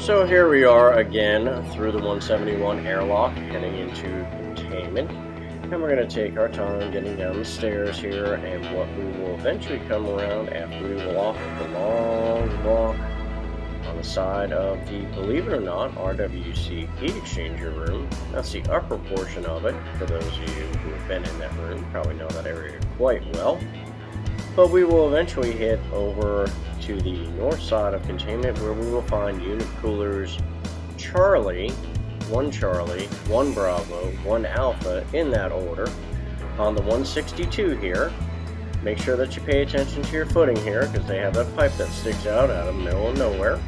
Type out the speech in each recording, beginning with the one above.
So here we are again through the 171 airlock, heading into containment. And we're going to take our time getting down the stairs here, and what we will eventually come around after we walk the long walk on the side of the, believe it or not, RWC heat exchanger room. That's the upper portion of it. For those of you who have been in that room, probably know that area quite well. But we will eventually hit over to the north side of containment, where we will find unit coolers Charlie, 1 Bravo, 1 Alpha, in that order, on the 162 here. Make sure that you pay attention to your footing here, because they have that pipe that sticks out of the middle of nowhere.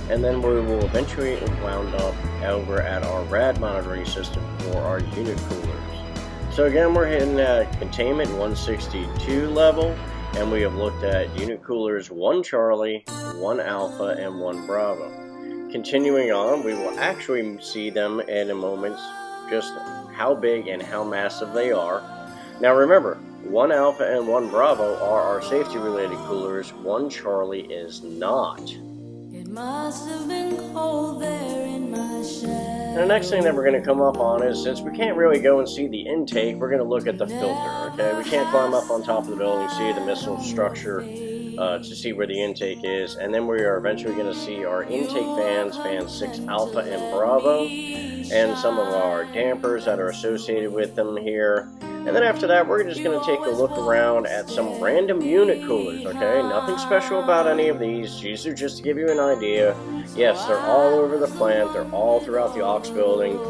And then we will eventually wound up over at our rad monitoring system for our unit coolers. So again, we're hitting at containment 162 level, and we have looked at unit coolers 1 Charlie, 1 Alpha, and 1 Bravo. Continuing on, we will actually see them in a moment, just how big and how massive they are. Now remember, 1 Alpha and 1 Bravo are our safety related coolers, 1 Charlie is not. It must have been cold there in my shed. The next thing that we're going to come up on is, since we can't really go and see the intake, we're going to look at the filter, okay? We can't climb up on top of the building, see the missile structure to see where the intake is, and then we are eventually going to see our intake fans, fan 6 Alpha and Bravo, and some of our dampers that are associated with them here. And then after that, we're just going to take a look around at some random unit coolers, okay? Nothing special about any of these. These are just to give you an idea. Yes, they're all over the plant. They're all throughout the aux building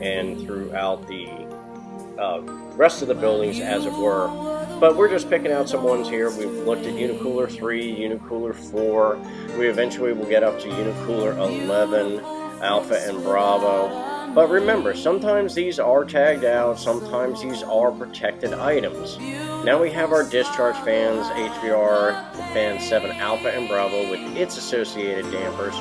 and throughout the rest of the buildings, as it were. But we're just picking out some ones here. We've looked at unit cooler 3, unit cooler 4. We eventually will get up to unit cooler 11, Alpha and Bravo. But remember, sometimes these are tagged out, sometimes these are protected items. Now we have our discharge fans, HVR fan 7 Alpha and Bravo with its associated dampers,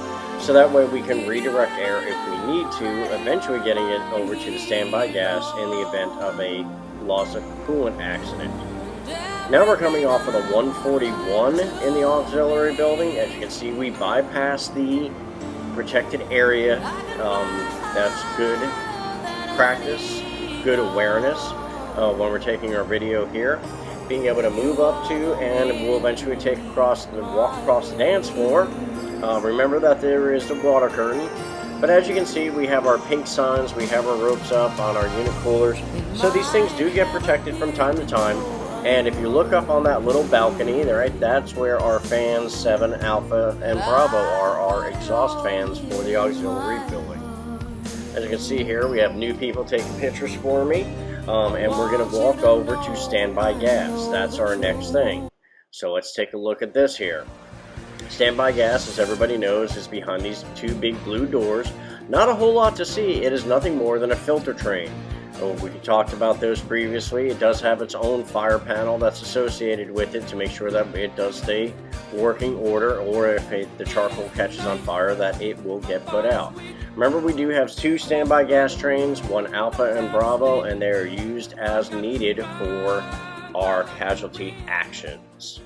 so that way we can redirect air if we need to, eventually getting it over to the standby gas in the event of a loss of coolant accident. Now we're coming off of the 141 in the auxiliary building. As you can see, we bypass the protected area. That's good practice, good awareness when we're taking our video here. Being able to move up to, and we'll eventually walk across the dance floor. Remember that there is the water curtain. But as you can see, we have our pink signs, we have our ropes up on our unit coolers. So these things do get protected from time to time. And if you look up on that little balcony, right, that's where our fans 7 Alpha and Bravo are, our exhaust fans for the auxiliary building. As you can see here, we have new people taking pictures for me, and we're going to walk over to standby gas. That's our next thing. So let's take a look at this here. Standby gas, as everybody knows, is behind these 2 big blue doors. Not a whole lot to see. It is nothing more than a filter train. We talked about those previously. It does have its own fire panel that's associated with it to make sure that it does stay working order, or if the charcoal catches on fire, that it will get put out. Remember, we do have 2 standby gas trains, 1 Alpha and Bravo, and they are used as needed for our casualty actions.